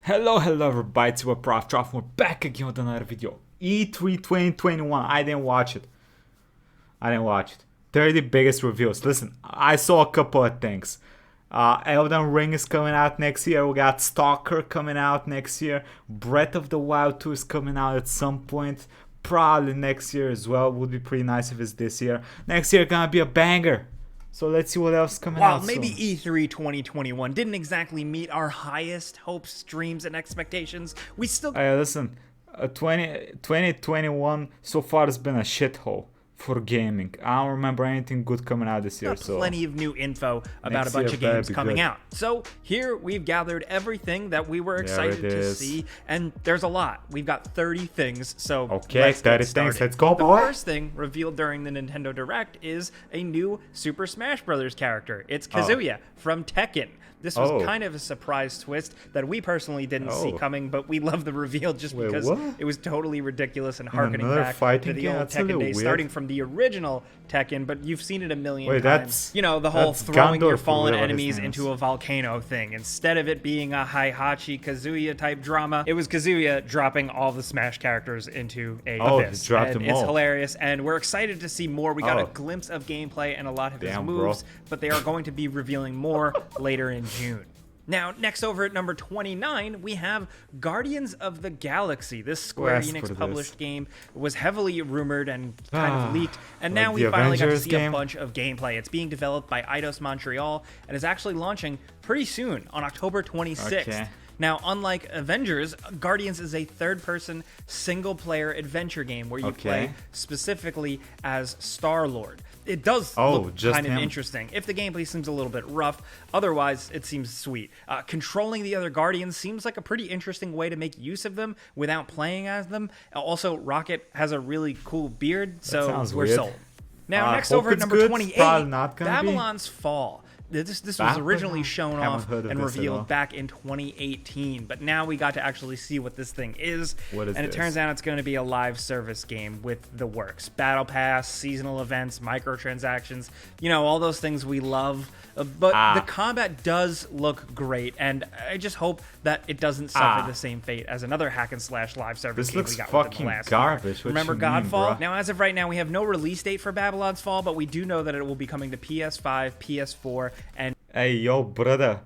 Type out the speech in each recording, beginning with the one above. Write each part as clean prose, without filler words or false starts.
Hello everybody, it's your Proftrof. We're back again with another video. E3 2021. I didn't watch it. 30 biggest reviews. Listen, I saw a couple of things. Elden Ring is coming out next year. We got Stalker coming out next year. Breath of the Wild 2 is coming out at some point. Probably next year as well. Would be pretty nice if it's this year. Next year gonna be a banger. So let's see what else is coming out. Well, maybe E3 2021 didn't exactly meet our highest hopes, dreams, and expectations. We still... Listen, 2021 so far has been a shithole for gaming. I don't remember anything good coming out this year. So plenty of new info about a bunch of games coming out. So here we've gathered everything that we were excited to see, and there's a lot. We've got 30 things, so okay, 30 things, let's go, boy. The first thing revealed during the Nintendo Direct is a new Super Smash Bros. Character. It's Kazuya from Tekken. This was kind of a surprise twist that we personally didn't see coming, but we love the reveal just because it was totally ridiculous and harkening back to the old Tekken days, starting from the original Tekken, but you've seen it a million times. You know, the whole throwing your fallen enemies into a volcano thing. Instead of it being a Heihachi Kazuya type drama, it was Kazuya dropping all the Smash characters into a abyss. He dropped them all. It's hilarious, and we're excited to see more. We got a glimpse of gameplay and a lot of his moves, but they are going to be revealing more later in June. Now, next over at number 29, we have Guardians of the Galaxy. This Square Enix published game was heavily rumored and kind of leaked, and now we finally got to see a bunch of gameplay. It's being developed by Eidos Montreal and is actually launching pretty soon on October 26th. Now, unlike Avengers, Guardians is a third-person, single-player adventure game where you play specifically as Star-Lord. It does look kind of interesting. If the gameplay seems a little bit rough, otherwise it seems sweet. Controlling the other Guardians seems like a pretty interesting way to make use of them without playing as them. Also, Rocket has a really cool beard, so we're sold. Now, next over at number 28, Babylon's Fall. This was originally shown off and revealed back in 2018, but now we got to actually see what this thing is. And it turns out it's going to be a live service game with the works. Battle Pass, seasonal events, microtransactions, you know, all those things we love. But the combat does look great, and I just hope that it doesn't suffer the same fate as another hack and slash live service game we got within the last garbage. Remember Godfall? Now, as of right now, we have no release date for Babylon's Fall, but we do know that it will be coming to PS5, PS4, and... Hey, yo, brother.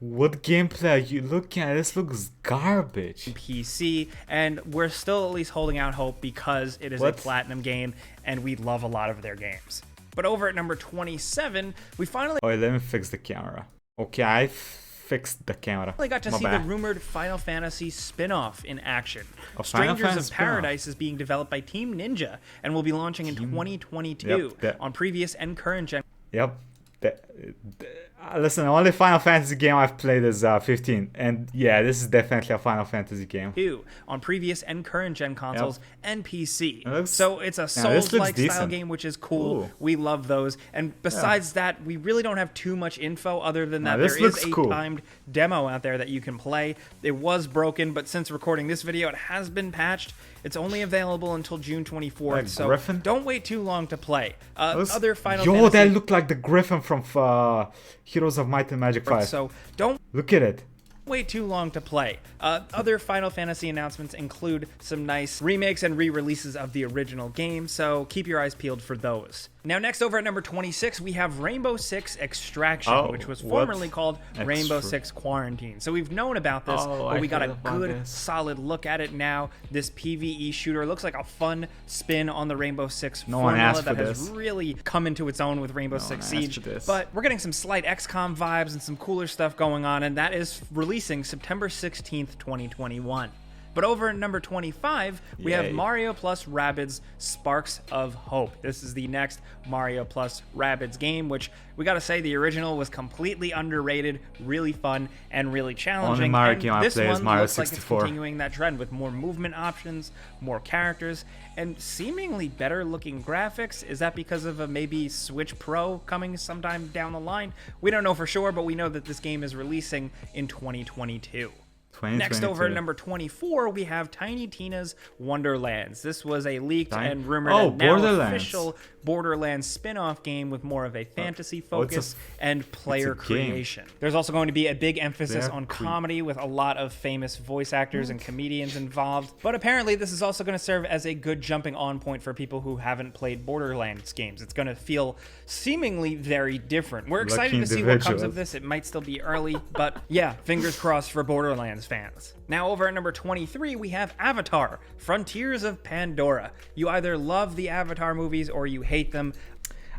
What gameplay are you looking at? This looks garbage. PC, and we're still at least holding out hope because it is a Platinum game, and we love a lot of their games. But over at number 27, we finally... Oh, let me fix the camera. Okay, I fixed the camera. We got to see the rumored Final Fantasy spin-off in action. Strangers of Paradise is being developed by Team Ninja and will be launching in 2022 on previous and current gen. Listen, the only Final Fantasy game I've played is 15, and yeah, this is definitely a Final Fantasy game. On previous and current gen consoles and PC. So it's a Souls-like style game, which is cool. We love those. And besides that, we really don't have too much info other than that there is a timed demo out there that you can play. It was broken, but since recording this video, it has been patched. It's only available until June 24th, so don't wait too long to play. Other Final Fantasy... that looked like the Griffin from Heroes of Might and Magic 5. So don't look at it. Wait too long to play. Other Final Fantasy announcements include some nice remakes and re-releases of the original game, so keep your eyes peeled for those. Now, next over at number 26, we have Rainbow Six Extraction, which was formerly called Rainbow Six Quarantine. So we've known about this, but we got a good, solid look at it now. This PvE shooter looks like a fun spin on the Rainbow Six formula that has really come into its own with Rainbow Six Siege. But we're getting some slight XCOM vibes and some cooler stuff going on, and that is releasing September 16th, 2021. But over at number 25, we have Mario plus Rabbids Sparks of Hope. This is the next Mario plus Rabbids game, which we gotta say the original was completely underrated, really fun, and really challenging. Only Mario game I play is Mario 64. Looks like it's continuing that trend with more movement options, more characters, and seemingly better looking graphics. Is that because of a maybe Switch Pro coming sometime down the line? We don't know for sure, but we know that this game is releasing in 2022. Next over at number 24, we have Tinytinas Wonderlands. This was a leaked and rumored and now official Borderlands spin-off game with more of a fantasy focus and player creation. There's also going to be a big emphasis on comedy with a lot of famous voice actors and comedians involved. But apparently this is also going to serve as a good jumping on point for people who haven't played Borderlands games. It's going to feel seemingly very different. We're excited to see what comes of this. It might still be early, but yeah, fingers crossed for Borderlands fans. Now over at number 23, we have Avatar, Frontiers of Pandora. You either love the Avatar movies or you hate them.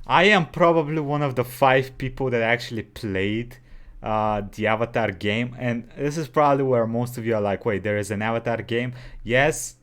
I am probably one of the 5 people that actually played the Avatar game, and this is probably where most of you are like, wait, there is an Avatar game? Yes,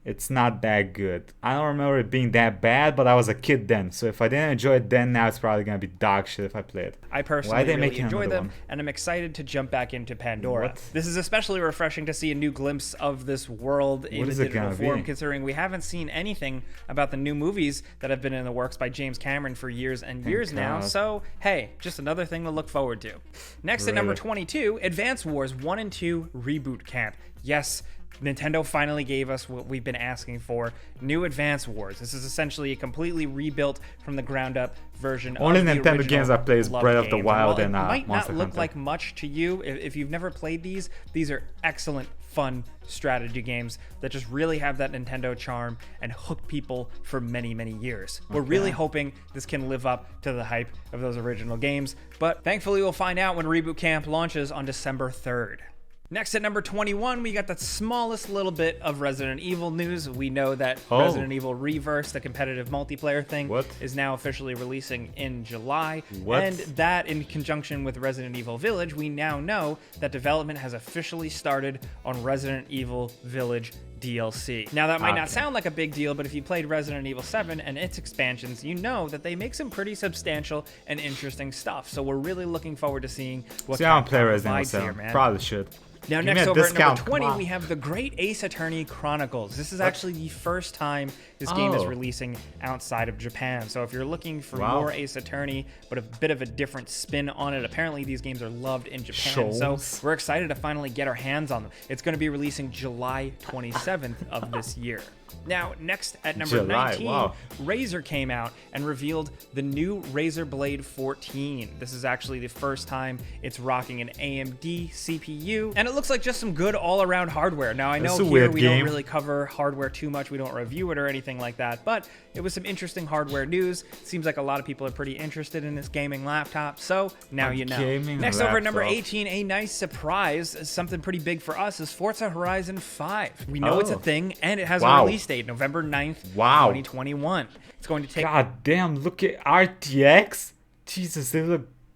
it's not that good. I don't remember it being that bad, but I was a kid then, so if I didn't enjoy it then, now it's probably gonna be dog shit if I play it. I personally really enjoy them, and I'm excited to jump back into Pandora. This is especially refreshing to see a new glimpse of this world in a digital form, considering we haven't seen anything about the new movies that have been in the works by James Cameron for years and years now, so hey, just another thing to look forward to. Next at number 22, Advance Wars 1 and 2 Reboot Camp. Yes, Nintendo finally gave us what we've been asking for, new Advance Wars. This is essentially a completely rebuilt from the ground up version Only of the Nintendo games I play is Breath of the Wild and Monster Hunter. It might not look Hunter. like much to you if you've never played these. These are excellent, fun strategy games that just really have that Nintendo charm and hook people for many, many years. We're really hoping this can live up to the hype of those original games, but thankfully we'll find out when Reboot Camp launches on December 3rd. Next at number 21, we got the smallest little bit of Resident Evil news. We know that Resident Evil Reverse, the competitive multiplayer thing, is now officially releasing in July. And that, in conjunction with Resident Evil Village, we now know that development has officially started on Resident Evil Village DLC. Now that might not sound like a big deal, but if you played Resident Evil 7 and its expansions, you know that they make some pretty substantial and interesting stuff. So we're really looking forward to seeing what Capcom provides here, man. Probably should. Now, next over at number 20, we have the Great Ace Attorney Chronicles. This is actually the first time this game is releasing outside of Japan. So if you're looking for more Ace Attorney, but a bit of a different spin on it, apparently these games are loved in Japan. So we're excited to finally get our hands on them. It's going to be releasing July 27th of this year. Now, next at number 19, Razer came out and revealed the new Razer Blade 14. This is actually the first time it's rocking an AMD CPU, and it looks like just some good all-around hardware. Now, I know here we don't really cover hardware too much. We don't review it or anything like that, but it was some interesting hardware news. It seems like a lot of people are pretty interested in this gaming laptop, so now you know. Next over at number 18, a nice surprise, something pretty big for us, is Forza Horizon 5. We know it's a thing, and it has a release date, November 9th, 2021. It's going to take... God damn, look at RTX. Jesus,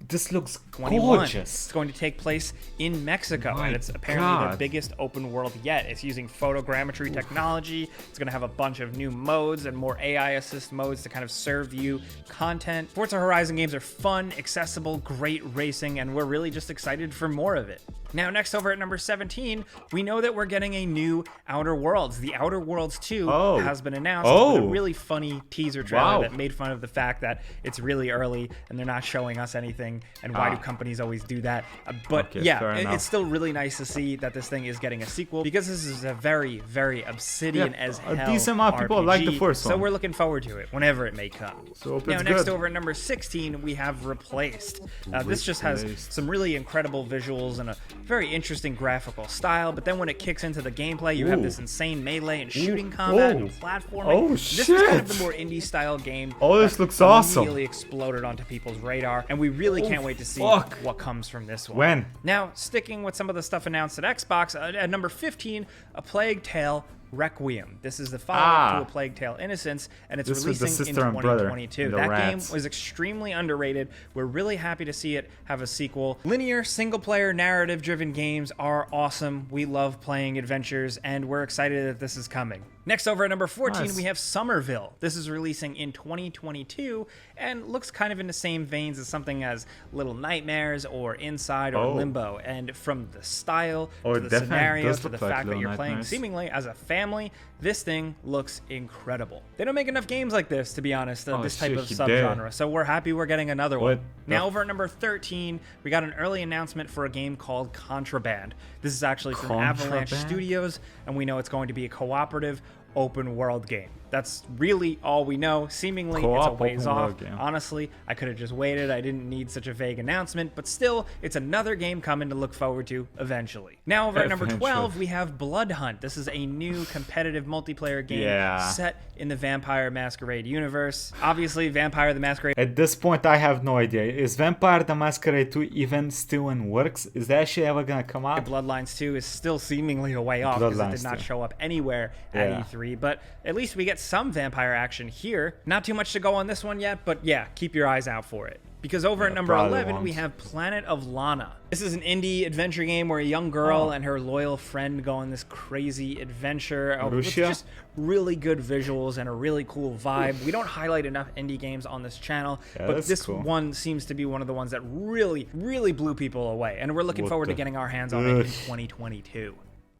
this looks gorgeous. It's going to take place in Mexico, and it's apparently the biggest open world yet. It's using photogrammetry technology. It's going to have a bunch of new modes and more AI assist modes to kind of serve you content. Forza Horizon games are fun, accessible, great racing, and we're really just excited for more of it. Now, next over at number 17, we know that we're getting a new Outer Worlds. The Outer Worlds 2 has been announced with a really funny teaser trailer that made fun of the fact that it's really early and they're not showing us anything, and why do companies always do that? But it's still really nice to see that this thing is getting a sequel, because this is a very, very Obsidian as hell a decent amount of people like the first one. So we're looking forward to it whenever it may come. So now, next over at number 16, we have Replaced. This just has some really incredible visuals and a very interesting graphical style, but then when it kicks into the gameplay, you have this insane melee and shooting combat and platforming. This is kind of the more indie style game. This looks awesome. Really exploded onto people's radar, and we really can't wait to see what comes from this one. Now, sticking with some of the stuff announced at Xbox, at number 15, A Plague Tale Requiem. This is the follow-up to A Plague Tale Innocence, and it's releasing in 2022. That game was extremely underrated. We're really happy to see it have a sequel. Linear, single-player, narrative-driven games are awesome. We love playing adventures, and we're excited that this is coming. Next, over at number 14, we have Somerville. This is releasing in 2022 and looks kind of in the same veins as something as Little Nightmares or Inside or Limbo. And from the style to the scenario to the fact that you're playing seemingly as a family family, this thing looks incredible. They don't make enough games like this, to be honest, this type of he subgenre, so we're happy we're getting another one. What? Now over at number 13, we got an early announcement for a game called Contraband. This is actually from Avalanche Studios, and we know it's going to be a cooperative open world game. That's really all we know. Seemingly, it's a ways off. Honestly, I could have just waited. I didn't need such a vague announcement, but still, it's another game coming to look forward to eventually. Now, over at number 12, we have Blood Hunt. This is a new competitive multiplayer game set in the Vampire Masquerade universe. Obviously, Vampire the Masquerade. At this point, I have no idea. Is Vampire the Masquerade 2 even still in works? Is that actually ever gonna come out? Bloodlines 2 is still seemingly a way off because it did not show up anywhere at E3, but at least we get some vampire action here. Not too much to go on this one yet, but yeah, keep your eyes out for it. Because over at number 11, we have Planet of Lana. This is an indie adventure game where a young girl and her loyal friend go on this crazy adventure with just really good visuals and a really cool vibe. We don't highlight enough indie games on this channel, but this one seems to be one of the ones that really, really blew people away. And we're looking forward to getting our hands on it in 2022.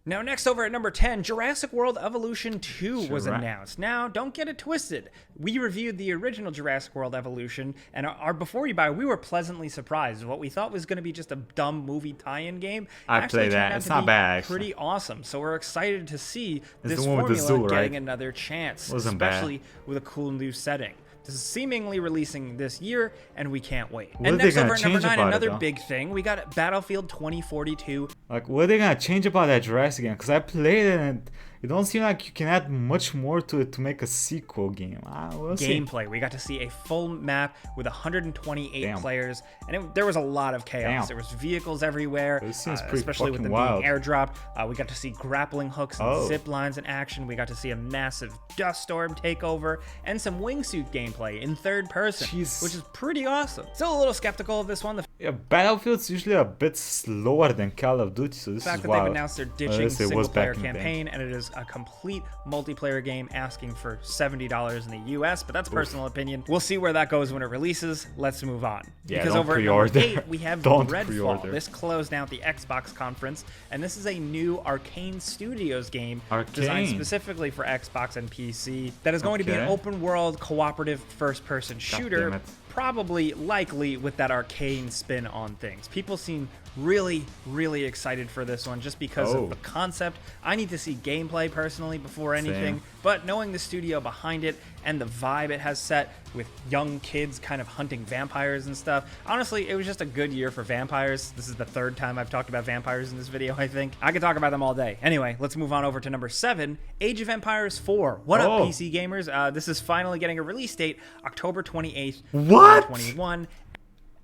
Now, next over at number 10, Jurassic World Evolution 2 was announced. Now, don't get it twisted. We reviewed the original Jurassic World Evolution, and our Before You Buy, we were pleasantly surprised. What we thought was going to be just a dumb movie tie-in game actually turned out it's not bad, pretty awesome. So we're excited to see this formula getting another chance, especially with a cool new setting. This is seemingly releasing this year, and we can't wait. And next over at number 9, another big thing, we got Battlefield 2042. Like, what are they gonna change about that Jurassic game? Because I played it and it don't seem like you can add much more to it to make a sequel game. We'll Gameplay. We got to see a full map with 128 players, and there was a lot of chaos. There was vehicles everywhere, especially with them being airdropped. We got to see grappling hooks and zip lines in action. We got to see a massive dust storm takeover and some wingsuit gameplay in third person, which is pretty awesome. Still a little skeptical of this one. Battlefield's usually a bit slower than Call of Duty, so this is wild. The fact that they've announced they're ditching single-player campaign, and it is a complete multiplayer game asking for $70 in the US, but that's personal opinion. We'll see where that goes when it releases. Let's move on. Because over at number 8, we have Redfall. This closed out the Xbox conference, and this is a new Arcane Studios game designed specifically for Xbox and PC that is going to be an open-world cooperative first-person shooter, probably likely with that Arcane spin on things. People seem really, really excited for this one just because of the concept. I need to see gameplay personally before anything, but knowing the studio behind it and the vibe it has set with young kids kind of hunting vampires and stuff, honestly, it was just a good year for vampires. This is the third time I've talked about vampires in this video, I think. I could talk about them all day. Anyway, let's move on over to number 7, Age of Empires 4. What up, PC gamers? This is finally getting a release date, October 28th, 2021.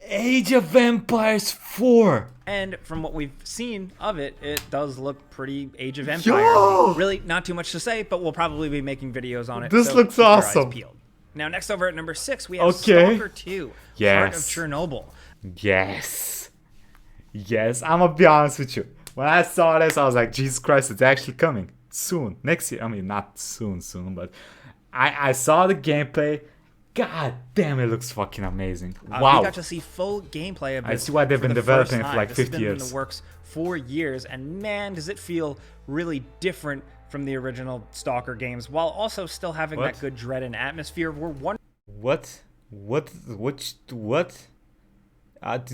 Age of Empires 4. And from what we've seen of it, it does look pretty Age of Empires. Really, not too much to say, but we'll probably be making videos on it. This looks awesome. Now, next over at number 6, we have Stalker 2, Heart of Chernobyl. Yes, I'm gonna be honest with you. When I saw this, I was like, Jesus Christ, it's actually coming soon. Next year. I mean, not soon, but I saw the gameplay. God damn, it looks fucking amazing. Wow. We got to see full gameplay of it. I see why they've been developing it for like 50 years. This has been in the works for years, and man, does it feel really different from the original Stalker games, while also still having that good dread and atmosphere. We're wondering... What? Did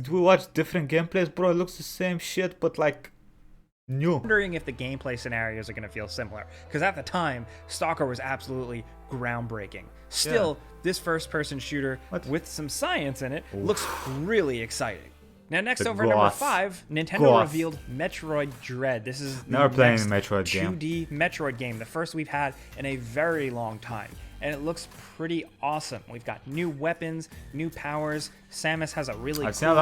we watch different gameplays, bro? It looks the same shit, but like... new. Wondering if the gameplay scenarios are going to feel similar, because at the time, Stalker was absolutely groundbreaking. Still, this first-person shooter with some science in it looks really exciting. Now, next over number 5, Nintendo revealed Metroid Dread. This is the next Metroid 2D Metroid game, the first we've had in a very long time. And it looks pretty awesome. We've got new weapons, new powers. Samus has a really cool suit,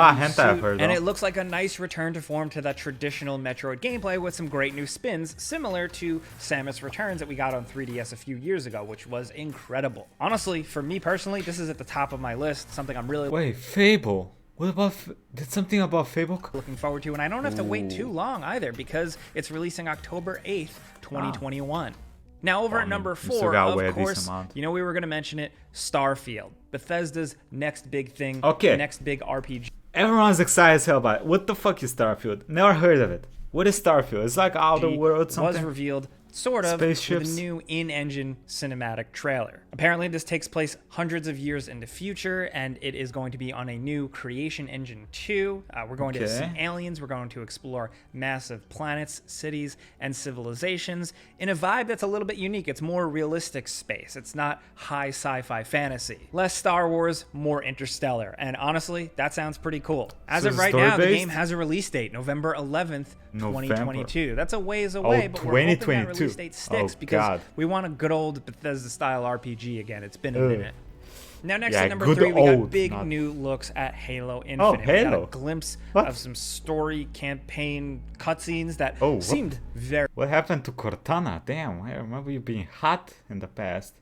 and it looks like a nice return to form to that traditional Metroid gameplay with some great new spins, similar to Samus Returns that we got on 3DS a few years ago, which was incredible. Honestly, for me personally, this is at the top of my list, something I'm really... Wait, Fable? What about... Did something about Fable? Looking forward to, and I don't have to wait too long either, because it's releasing October 8th, 2021. Now, over at number 4, of course, you know we were going to mention it, Starfield. Bethesda's next big thing, next big RPG. Everyone's excited as hell about it. What the fuck is Starfield? Never heard of it. What is Starfield? It's like Outer World something? It was revealed sort of, spaceships. with a new in-engine cinematic trailer. Apparently, this takes place hundreds of years in the future, and it is going to be on a new Creation Engine 2. We're going to see aliens. We're going to explore massive planets, cities, and civilizations in a vibe that's a little bit unique. It's more realistic space. It's not high sci-fi fantasy. Less Star Wars, more Interstellar. And honestly, that sounds pretty cool. As of right now, the game has a release date, November 11th, 2022. That's a ways away, but we're hoping that release date sticks because we want a good old Bethesda-style RPG again. It's been a minute. Now, next at number 3, we got big new looks at Halo Infinite. We got a glimpse of some story campaign cutscenes that seemed very... What happened to Cortana? Damn, I remember you being hot in the past.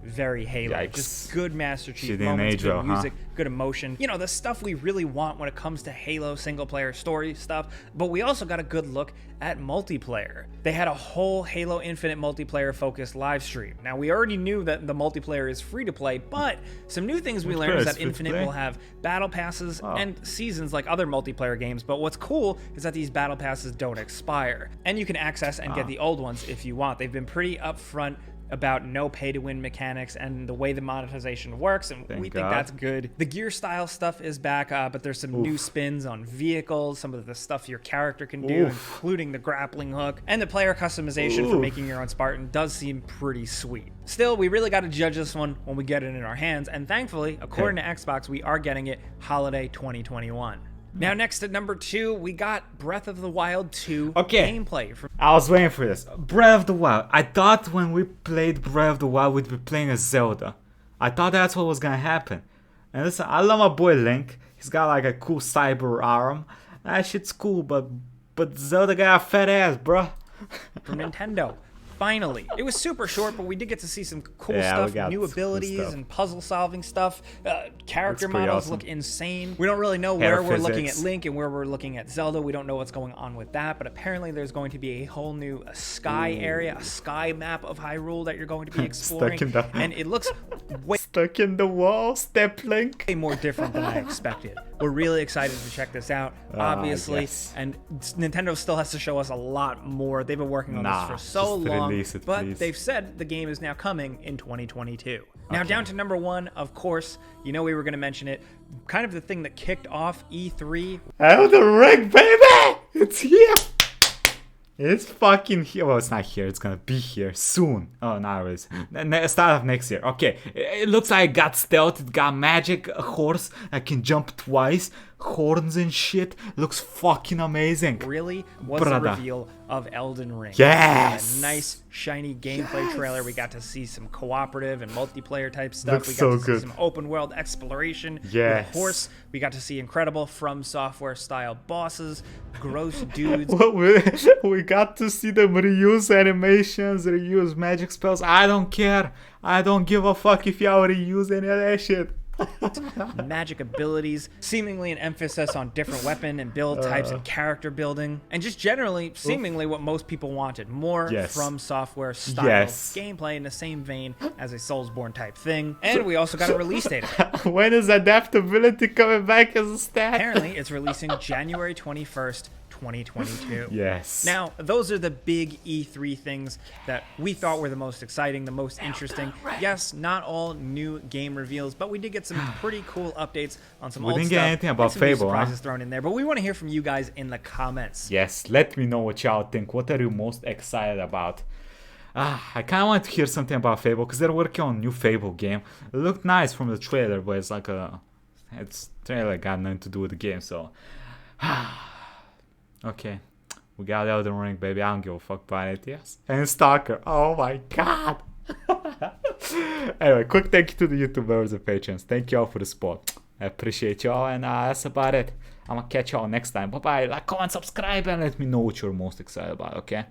Very Halo. Just good Master Chief moments, good music, good emotion. You know, the stuff we really want when it comes to Halo single-player story stuff. But we also got a good look at multiplayer. They had a whole Halo Infinite multiplayer-focused live stream. Now, we already knew that the multiplayer is free-to-play, but some new things we learned is that Infinite will have battle passes and seasons like other multiplayer games. But what's cool is that these battle passes don't expire. And you can access and get the old ones if you want. They've been pretty upfront about no pay-to-win mechanics and the way the monetization works, and we think that's good. The gear style stuff is back, but there's some new spins on vehicles, some of the stuff your character can do, including the grappling hook, and the player customization for making your own Spartan does seem pretty sweet. Still, we really got to judge this one when we get it in our hands, and thankfully, according to Xbox, we are getting it holiday 2021. Now, next at number 2, we got Breath of the Wild 2 gameplay. I was waiting for this. Breath of the Wild. I thought when we played Breath of the Wild, we'd be playing as Zelda. I thought that's what was gonna happen. And listen, I love my boy Link. He's got like a cool cyber arm. That shit's cool, but Zelda got a fat ass, bruh. From Nintendo. Finally. It was super short, but we did get to see some cool stuff, new abilities and puzzle-solving stuff. Character models look insane. We don't really know where we're looking at Link and where we're looking at Zelda. We don't know what's going on with that, but apparently there's going to be a whole new sky area, a sky map of Hyrule that you're going to be exploring. And it looks way stuck in the wall, step Link. Way more different than I expected. We're really excited to check this out, obviously. And Nintendo still has to show us a lot more. They've been working on this for so long. But they've said the game is now coming in 2022. Now down to number 1, of course, you know we were going to mention it, kind of the thing that kicked off E3. Elden Ring, baby! It's here! It's fucking here. Well, it's not here. It's gonna be here soon. Oh, no, it is. Start of next year. Okay. It looks like it got stealth. It got magic. A horse that can jump twice. Horns and shit. Looks fucking amazing. Really was the reveal of Elden Ring. Yes. A nice, shiny gameplay trailer. We got to see some cooperative and multiplayer type stuff. Looks we got to see some open world exploration. With a horse. We got to see incredible From Software style bosses. Gross dudes. We got to see them reuse animations, reuse magic spells. I don't care. I don't give a fuck if y'all reuse any of that shit. Magic abilities, seemingly an emphasis on different weapon and build types and character building, and just generally seemingly what most people wanted, more From Software style gameplay in the same vein as a Soulsborne type thing. And we also got a release date. When is adaptability coming back as a stat? Apparently it's releasing January 21st 2022. Yes. Now, those are the big E3 things that we thought were the most exciting, the most interesting. Yes, not all new game reveals, but we did get some pretty cool updates on some old stuff. We didn't get anything about Fable, surprises thrown in there, but we want to hear from you guys in the comments. Yes, let me know what y'all think. What are you most excited about? I kind of want to hear something about Fable because they're working on a new Fable game. It looked nice from the trailer, but it's like it's trailer got nothing to do with the game, so okay, we got Elden Ring, baby. I don't give a fuck about anything else. And Stalker. Oh my god. Anyway, quick thank you to the YouTubers and patrons. Thank you all for the support. I appreciate y'all, and that's about it. I'm gonna catch y'all next time. Bye bye. Like, comment, subscribe, and let me know what you're most excited about, okay?